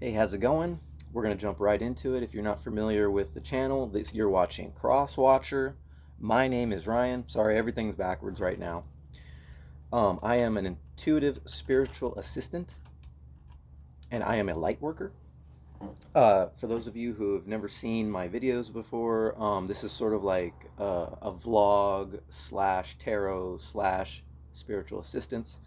Hey, how's it going? We're going to jump right into it. If you're not familiar with the channel, you're watching Cross Watcher. My name is Ryan. Sorry, everything's backwards right now. I am an intuitive spiritual assistant, and I am a light worker. For those of you who have never seen my videos before, this is sort of like a vlog slash tarot slash spiritual assistance,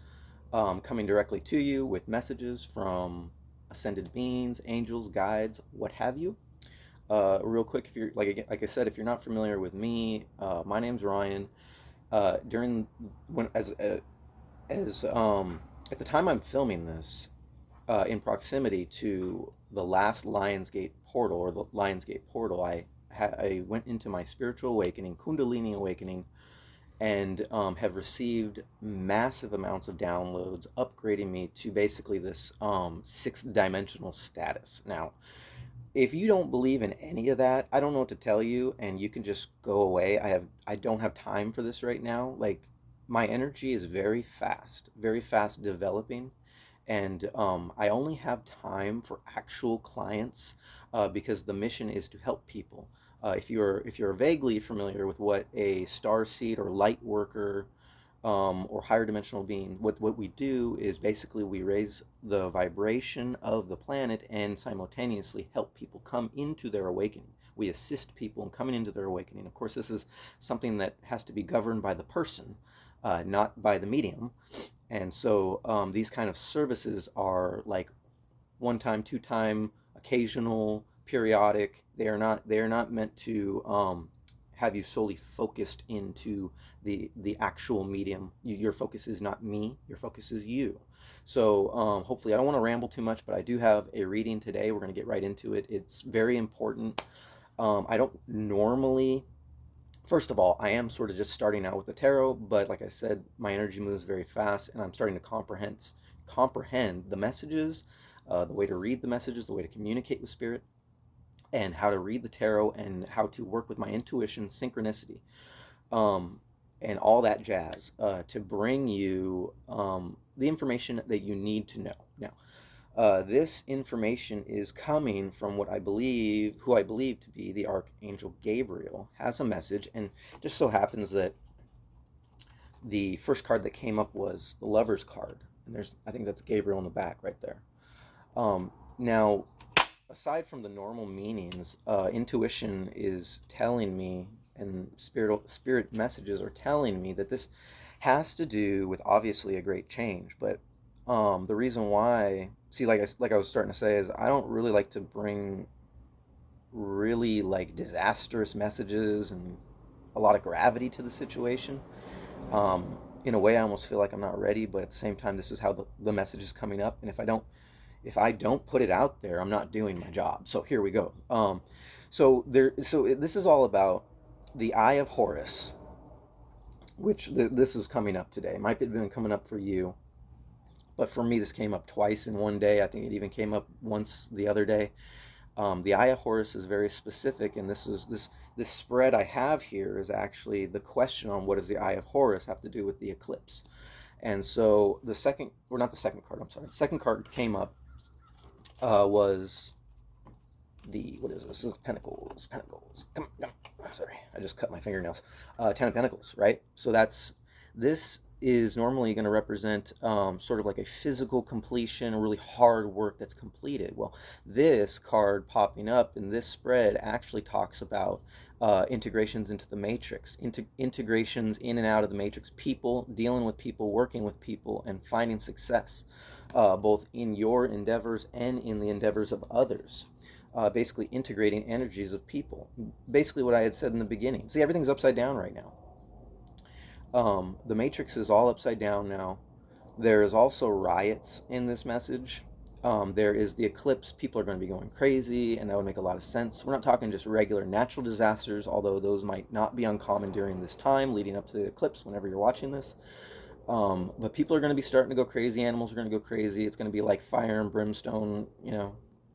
coming directly to you with messages from ascended beings, angels, guides, what have you. Real quick, if you're like I said, if you're not familiar with me, my name's Ryan. During when as At the time I'm filming this, in proximity to the last Lionsgate portal or the Lionsgate portal, I went into my spiritual awakening, Kundalini awakening, and have received massive amounts of downloads, upgrading me to basically this sixth dimensional status. Now, if you don't believe in any of that, I don't know what to tell you, and you can just go away. I don't have time for this right now. Like, my energy is very fast developing, and I only have time for actual clients, because the mission is to help people. If you're vaguely familiar with what a star seed or light worker, or higher dimensional being, what we do is basically we raise the vibration of the planet and simultaneously help people come into their awakening. We assist people in coming into their awakening. Of course, this is something that has to be governed by the person, not by the medium. And so these kind of services are like one time, two time, occasional, periodic. They are not meant to have you solely focused into the actual medium. Your focus is not me. Your focus is you. So hopefully, I don't want to ramble too much, but I do have a reading today. We're going to get right into it. It's very important. I don't normally. First of all, I am sort of just starting out with the tarot, but like I said, my energy moves very fast, and I'm starting to comprehend the messages, the way to read the messages, the way to communicate with spirit, and how to read the tarot, and how to work with my intuition, synchronicity, um, and all that jazz, to bring you the information that you need to know. Now, this information is coming from who I believe to be the Archangel Gabriel has a message, and just so happens that the first card that came up was the Lover's card, and I think that's Gabriel in the back right there. Now, aside from the normal meanings, intuition is telling me, and spirit messages are telling me that this has to do with obviously a great change. But the reason why, see, like I was starting to say, is I don't really like to bring really like disastrous messages and a lot of gravity to the situation. In a way, I almost feel like I'm not ready, but at the same time, this is how the message is coming up, and if I don't put it out there, I'm not doing my job. So here we go. This is all about the Eye of Horus, which this is coming up today. It might have been coming up for you, but for me, this came up twice in one day. I think it even came up once the other day. The Eye of Horus is very specific, and this spread I have here is actually the question on what does the Eye of Horus have to do with the eclipse. And so the second, or not the second card, I'm sorry, the second card came up, was what is this? This is Pentacles. Pentacles. Come on, come on. Sorry, I just cut my fingernails. Ten of Pentacles, right? So this is normally going to represent sort of like a physical completion, a really hard work that's completed. Well, this card popping up in this spread actually talks about integrations into the matrix, integrations in and out of the matrix, people dealing with people, working with people, and finding success, both in your endeavors and in the endeavors of others. Basically integrating energies of people. Basically what I had said in the beginning. See, everything's upside down right now. The matrix is all upside down now. There is also riots in this message. There is the eclipse. People are going to be going crazy, and that would make a lot of sense. We're not talking just regular natural disasters, although those might not be uncommon during this time leading up to the eclipse whenever you're watching this. But people are going to be starting to go crazy. Animals are going to go crazy. It's going to be like fire and brimstone,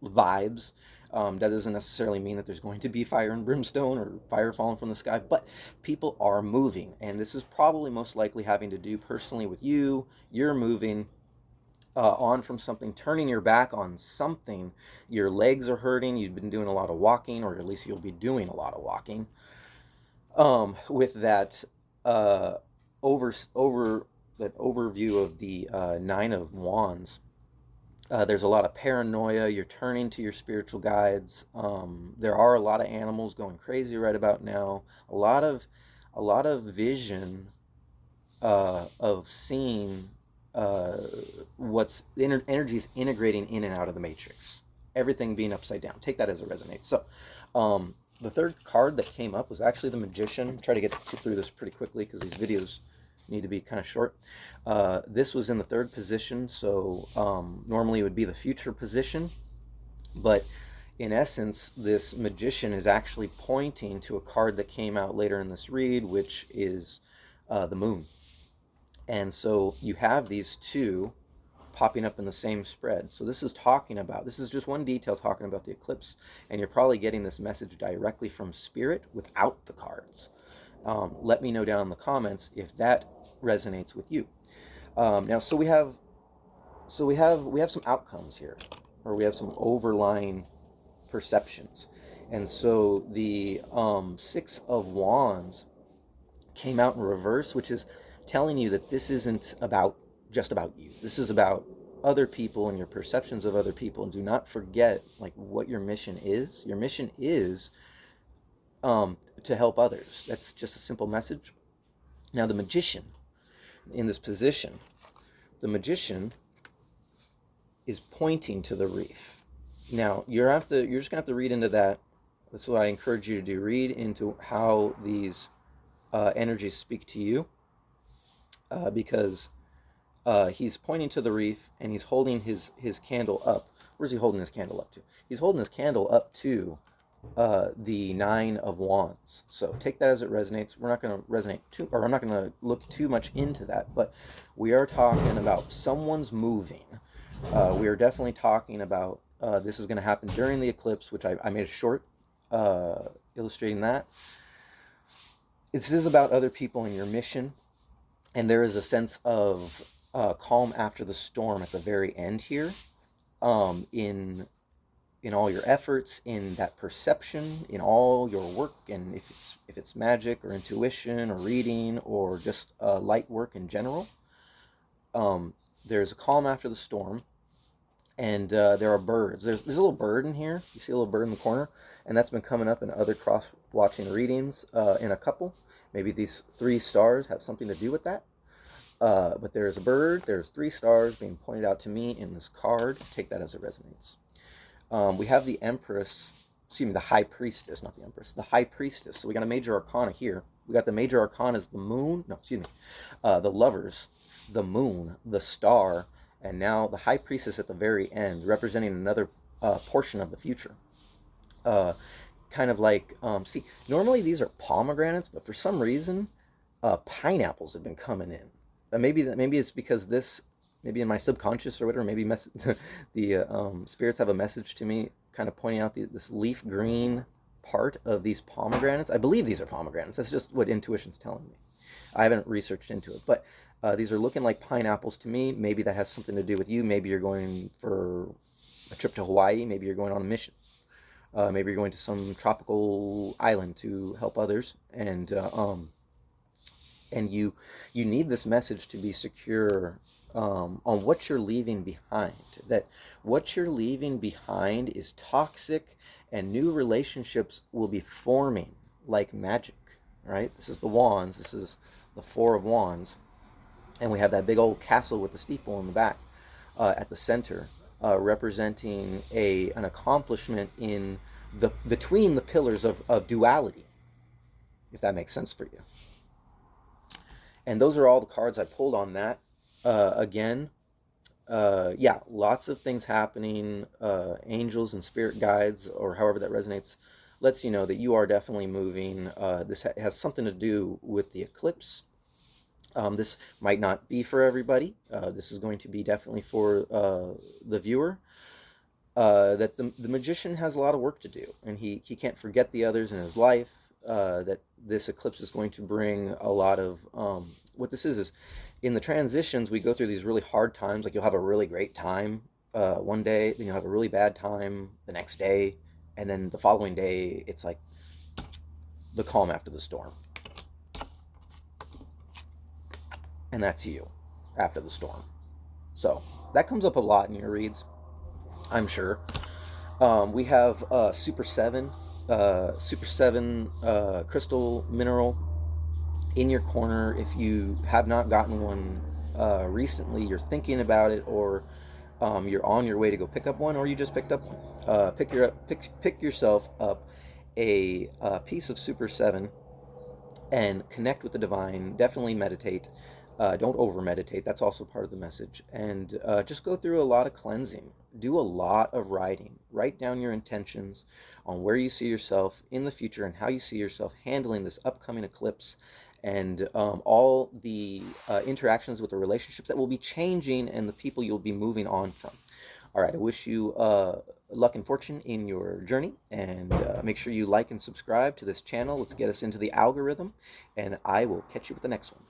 vibes. That doesn't necessarily mean that there's going to be fire and brimstone or fire falling from the sky, but people are moving. And this is probably most likely having to do personally with you. You're moving. on from something, turning your back on something. Your legs are hurting. You've been doing a lot of walking, or at least you'll be doing a lot of walking. With that uh, over that overview of the Nine of Wands, there's a lot of paranoia. You're turning to your spiritual guides. There are a lot of animals going crazy right about now. A lot of vision of seeing uh, what's energies integrating in and out of the matrix. Everything being upside down. Take that as it resonates. So, the third card that came up was actually the Magician. Try to get through this pretty quickly because these videos need to be kind of short. This was in the third position, so normally it would be the future position, but in essence, this Magician is actually pointing to a card that came out later in this read, which is the Moon. And so you have these two popping up in the same spread. So this is just one detail talking about the eclipse, and you're probably getting this message directly from Spirit without the cards. Let me know down in the comments if that resonates with you. Now, so we have some outcomes here, or we have some overlying perceptions, and so the Six of Wands came out in reverse, which is telling you that this isn't just about you. This is about other people and your perceptions of other people. And do not forget like what your mission is. Your mission is to help others. That's just a simple message. Now the Magician in this position, the Magician is pointing to the reef. Now you're just gonna have to read into that. That's what I encourage you to do. Read into how these energies speak to you, because he's pointing to the reef and he's holding his candle up. Where's he holding his candle up to? He's holding his candle up to the Nine of Wands. So take that as it resonates. We're not going to I'm not going to look too much into that, but we are talking about someone's moving. We are definitely talking about this is going to happen during the eclipse, which I made a short illustrating that. This is about other people and your mission, and there is a sense of calm after the storm at the very end here, in all your efforts, in that perception, in all your work, and if it's magic or intuition or reading or just light work in general. There's a calm after the storm, and there are birds. There's a little bird in here. You see a little bird in the corner, and that's been coming up in other cross-watching readings in a couple. Maybe these 3 stars have something to do with that. But there's a bird, there's 3 stars being pointed out to me in this card. Take that as it resonates. We have the Empress, the High Priestess, not the Empress, the High Priestess. So we got a major arcana here. We got the major arcana is the Moon, the Lovers, the Moon, the Star, and now the High Priestess at the very end, representing another portion of the future. Kind of like, normally these are pomegranates, but for some reason, pineapples have been coming in. Maybe it's because maybe in my subconscious or whatever, maybe the spirits have a message to me, kind of pointing out this leaf green part of these pomegranates. I believe these are pomegranates. That's just what intuition's telling me. I haven't researched into it, but these are looking like pineapples to me. Maybe that has something to do with you. Maybe you're going for a trip to Hawaii. Maybe you're going on a mission. Maybe you're going to some tropical island to help others, and you need this message to be secure on what you're leaving behind. That what you're leaving behind is toxic, and new relationships will be forming like magic. Right? This is the Wands. This is the Four of Wands, and we have that big old castle with the steeple in the back at the center, representing an accomplishment in between the pillars of duality, if that makes sense for you. And those are all the cards I pulled on that. Again, lots of things happening. Angels and spirit guides, or however that resonates, lets you know that you are definitely moving. This has something to do with the eclipse. This might not be for everybody. This is going to be definitely for the viewer. That the Magician has a lot of work to do, and he can't forget the others in his life. that this eclipse is going to bring a lot of what this is in the transitions we go through these really hard times. Like you'll have a really great time one day, then you'll have a really bad time the next day, and then the following day it's like the calm after the storm, and that's you after the storm. So that comes up a lot in your reads, I'm sure. We have Super 7 crystal mineral in your corner. If you have not gotten one recently, you're thinking about it, or you're on your way to go pick up one, or you just picked up one. Pick yourself up a piece of Super 7 and connect with the divine. Definitely meditate. Don't over meditate. That's also part of the message. And just go through a lot of cleansing. Do a lot of writing. Write down your intentions on where you see yourself in the future and how you see yourself handling this upcoming eclipse, and all the interactions with the relationships that will be changing and the people you'll be moving on from. All right, I wish you luck and fortune in your journey, and make sure you like and subscribe to this channel. Let's get us into the algorithm, and I will catch you with the next one.